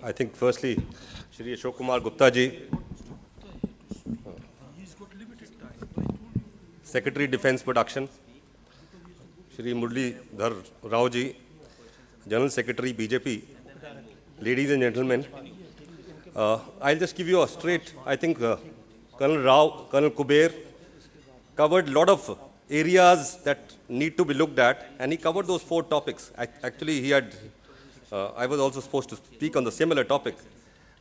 I think firstly, Shri Ashok Kumar Gupta ji, Secretary Defence Production, Shri Muralidhar Rao ji, General Secretary BJP, ladies and gentlemen, I'll just give you a straight, I think Colonel Rao, Colonel Kuber covered a lot of areas that need to be looked at, and he covered those 4 topics. Actually, he had, I was also supposed to speak on the similar topic,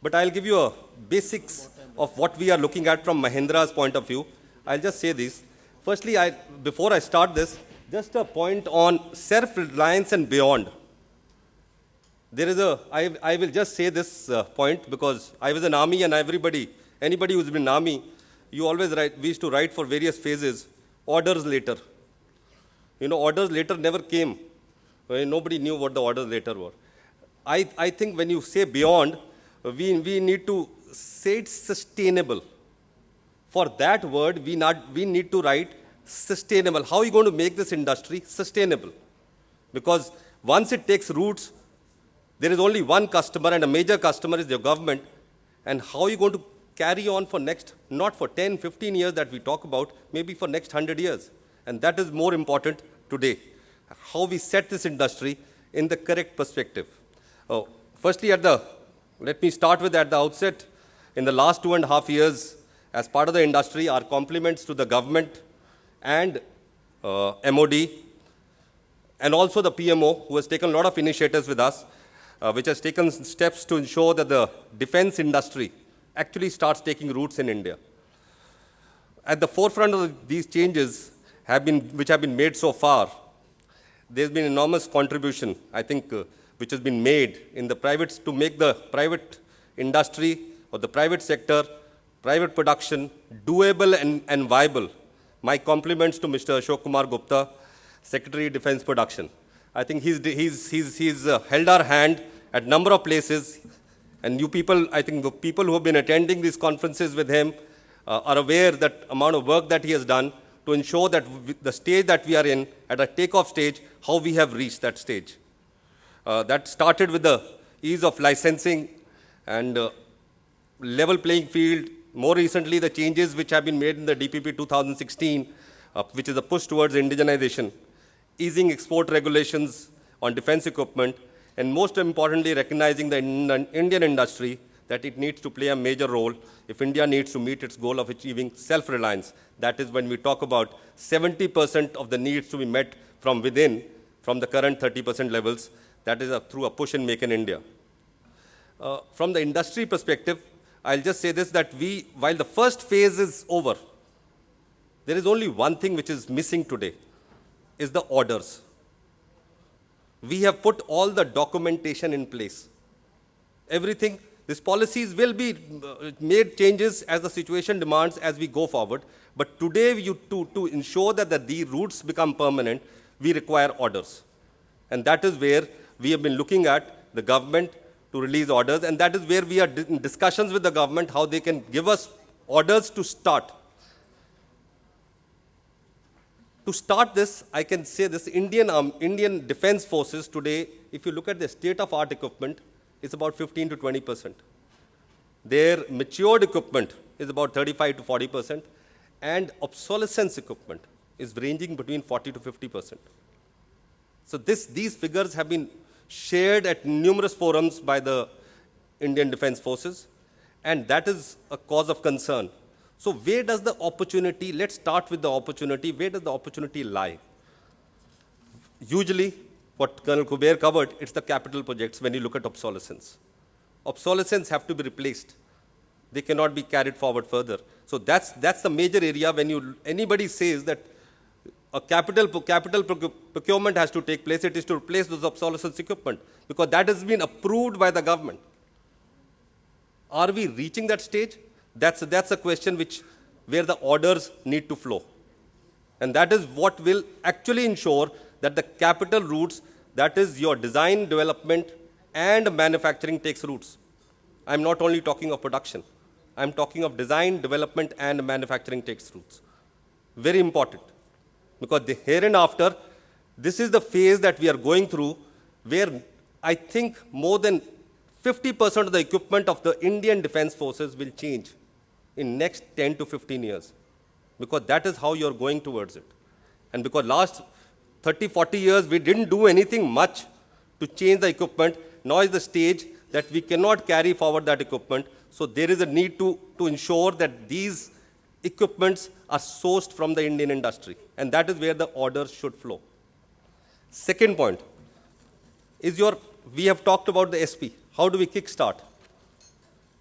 but I'll give you a basics of what we are looking at from Mahindra's point of view. I'll just say this. Firstly, before I start this, just a point on self-reliance and beyond. There is I will just say this point because I was in army, and anybody who's been in army, you always write, we used to write for various phases, orders later. You know, orders later never came. Nobody knew what the orders later were. I think when you say beyond, we need to say it's sustainable. For that word, we need to write sustainable. How are you going to make this industry sustainable? Because once it takes roots, there is only one customer, and a major customer is your government. And how are you going to carry on for next, not for 10, 15 years that we talk about, maybe for next 100 years. And that is more important today. How we set this industry in the correct perspective. Firstly, let me start with at the outset, in the last 2.5 years, as part of the industry, our compliments to the government and MOD, and also the PMO, who has taken a lot of initiatives with us, which has taken steps to ensure that the defense industry actually starts taking roots in India. At the forefront of these changes which have been made so far, there's been enormous contribution, I think, which has been made in the to make the private industry or the private sector, private production, doable and viable. My compliments to Mr. Ashok Kumar Gupta, Secretary Defence Production. I think he's held our hand at number of places, and you people, I think the people who have been attending these conferences with him are aware that amount of work that he has done to ensure that the stage that we are in, at a takeoff stage, how we have reached that stage. That started with the ease of licensing and level playing field. More recently, the changes which have been made in the DPP 2016, which is a push towards indigenization, easing export regulations on defense equipment, and most importantly, recognizing the Indian industry that it needs to play a major role if India needs to meet its goal of achieving self-reliance. That is when we talk about 70% of the needs to be met from within, from the current 30% levels. That is through a push in Make in India. From the industry perspective, I'll just say this, that while the first phase is over, there is only one thing which is missing today, is the orders. We have put all the documentation in place. Everything, these policies will be made changes as the situation demands as we go forward. But today, to ensure that the routes become permanent, we require orders. And that is where we have been looking at the government to release orders. And that is where we are in discussions with the government, how they can give us orders to start. To start this, I can say this, Indian Defense Forces today, if you look at the state-of-art equipment, it's about 15 to 20%. Their matured equipment is about 35 to 40%, and obsolescence equipment is ranging between 40 to 50%. So these figures have been shared at numerous forums by the Indian Defense Forces, and that is a cause of concern. So where does the opportunity, let's start with the opportunity, where does the opportunity lie? Usually, what Colonel Kuber covered, it's the capital projects when you look at obsolescence. Obsolescence have to be replaced. They cannot be carried forward further. So that's the major area when anybody says that a capital procurement has to take place, it is to replace those obsolescence equipment, because that has been approved by the government. Are we reaching that stage? That's a question where the orders need to flow. And that is what will actually ensure that the capital routes, that is your design, development, and manufacturing takes roots. I'm not only talking of production. I'm talking of design, development, and manufacturing takes roots. Very important. Because here and after, this is the phase that we are going through where I think more than 50% of the equipment of the Indian Defense Forces will change in next 10 to 15 years, because that is how you're going towards it. And because last 30, 40 years, we didn't do anything much to change the equipment. Now is the stage that we cannot carry forward that equipment. So there is a need to ensure that these equipments are sourced from the Indian industry. And that is where the orders should flow. Second point is we have talked about the SP. How do we kickstart?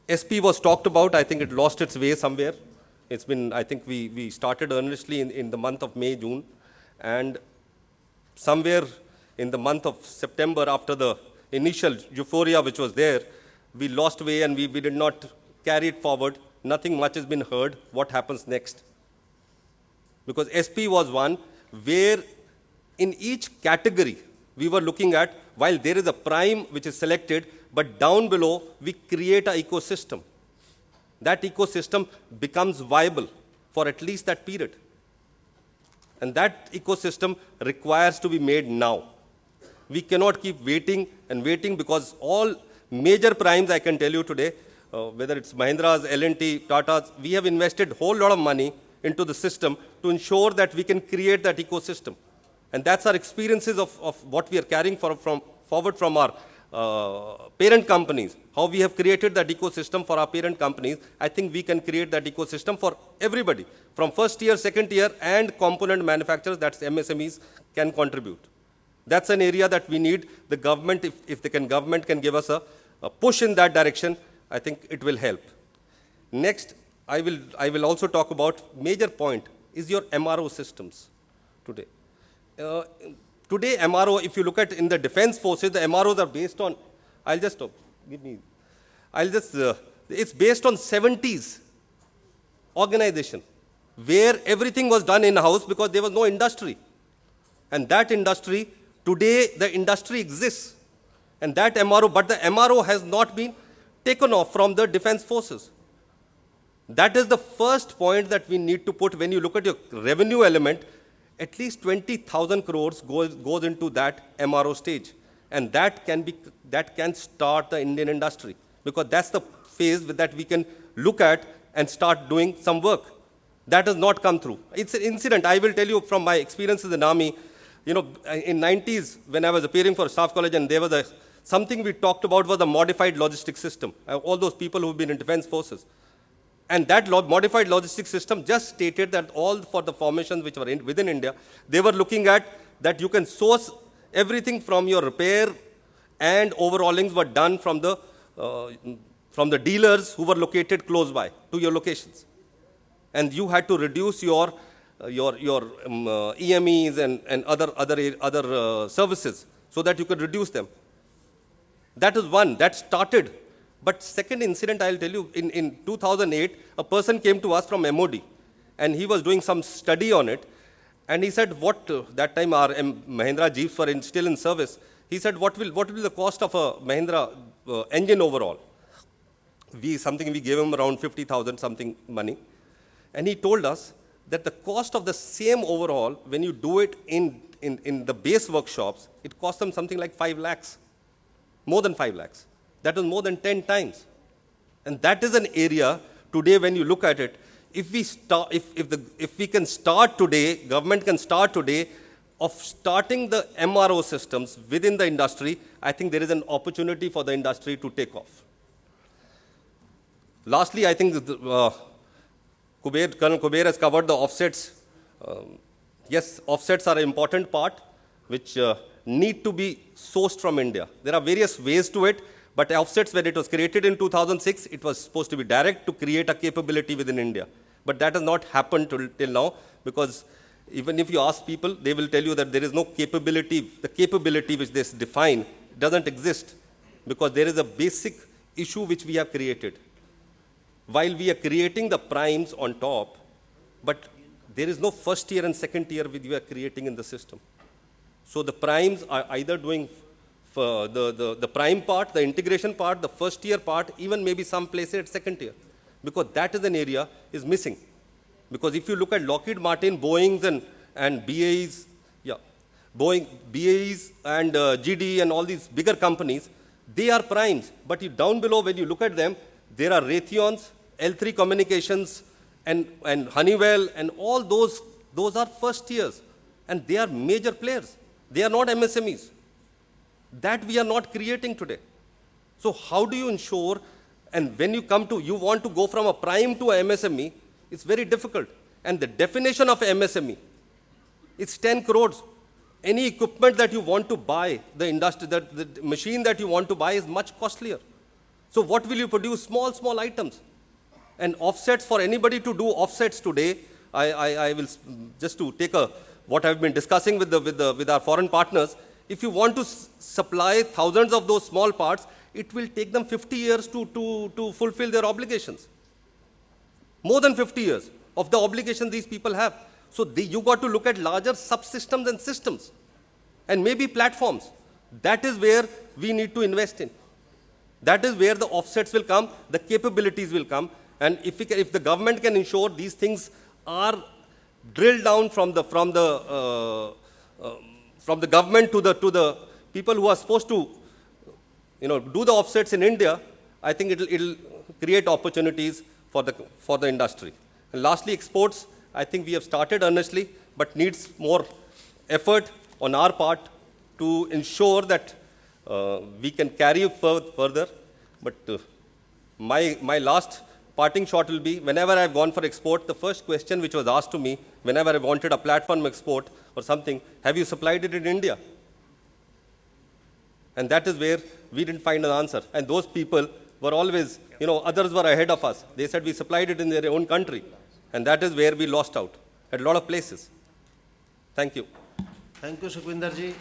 SP was talked about. I think it lost its way somewhere. It's been, I think we started earnestly in the month of May, June. And somewhere in the month of September, after the initial euphoria which was there, we lost way and we did not carry it forward. Nothing much has been heard. What happens next? Because SP was one where in each category we were looking at, while there is a prime which is selected, but down below we create an ecosystem. That ecosystem becomes viable for at least that period. And that ecosystem requires to be made now. We cannot keep waiting and waiting, because all major primes, I can tell you today, whether it's Mahindra's, L&T, Tata's, we have invested a whole lot of money into the system to ensure that we can create that ecosystem. And that's our experiences of what we are carrying forward from our parent companies, how we have created that ecosystem for our parent companies. I think we can create that ecosystem for everybody, from first year, second year, and component manufacturers, that's MSMEs, can contribute. That's an area that we need the government, if the government can give us a push in that direction, I think it will help. Next, I will also talk about major point is your MRO systems today. Today, MRO, if you look at in the defense forces, the MROs are based on, it's based on 70s organization, where everything was done in-house because there was no industry. And that industry, today the industry exists. And that MRO, but the MRO has not been taken off from the defense forces. That is the first point that we need to put. When you look at your revenue element, at least 20,000 crores goes into that MRO stage. And that can start the Indian industry, because that's the phase that we can look at and start doing some work. That has not come through. It's an incident. I will tell you from my experiences in Army, in 90s, when I was appearing for Staff College, and there was something we talked about was the modified logistics system. All those people who've been in defense forces. And that modified logistics system just stated that all for the formations which were within India, they were looking at that you can source everything from your repair, and overhaulings were done from the dealers who were located close by to your locations. And you had to reduce your EMEs and other services so that you could reduce them. That is one that started. But second incident, I'll tell you, in 2008, a person came to us from MOD, and he was doing some study on it. And he said, that time our Mahindra Jeeps were still in service. He said, what will be the cost of a Mahindra engine overall? We gave him around 50,000 something money. And he told us that the cost of the same overhaul, when you do it in the base workshops, it costs them something like 5 lakhs, more than 5 lakhs. That is more than 10 times. And that is an area today when you look at it, if we can start today, government can start today of starting the MRO systems within the industry, I think there is an opportunity for the industry to take off. Lastly, I think Colonel Kuber has covered the offsets. Yes, offsets are an important part which need to be sourced from India. There are various ways to it. But offsets, when it was created in 2006, it was supposed to be direct to create a capability within India. But that has not happened till now, because even if you ask people, they will tell you that there is no capability. The capability which they define doesn't exist, because there is a basic issue which we have created. While we are creating the primes on top, but there is no first tier and second tier which we are creating in the system. So the primes are either doing the prime part, the integration part, the first tier part, even maybe some places at second tier, because that is an area is missing. Because if you look at Lockheed Martin, Boeings and BAEs, BAEs and GD and all these bigger companies, They are primes, but down below, when you look at them, there are Raytheons, L3 Communications, and Honeywell, and all those are first tiers, and they are major players. They are not MSMEs. That we are not creating today. So how do you ensure, and when you want to go from a prime to a MSME, it's very difficult. And the definition of MSME, it's 10 crores. Any equipment that you want to buy, the machine that you want to buy is much costlier. So what will you produce? Small items. And offsets, for anybody to do offsets today, I will, just to take what I've been discussing with our foreign partners, if you want to supply thousands of those small parts, it will take them 50 years to fulfill their obligations. More than 50 years of the obligation these people have. So you got to look at larger subsystems and systems, and maybe platforms. That is where we need to invest in. That is where the offsets will come, the capabilities will come, and if the government can ensure these things are drilled down from the government to the people who are supposed to, do the offsets in India, I think it'll create opportunities for the industry. And lastly, exports. I think we have started earnestly, but needs more effort on our part to ensure that we can carry further. But my last parting shot will be, whenever I've gone for export, the first question which was asked to me, whenever I wanted a platform export or something, have you supplied it in India? And that is where we didn't find an answer. And those people were always, others were ahead of us. They said we supplied it in their own country. And that is where we lost out at a lot of places. Thank you. Thank you, Sukhvinder ji.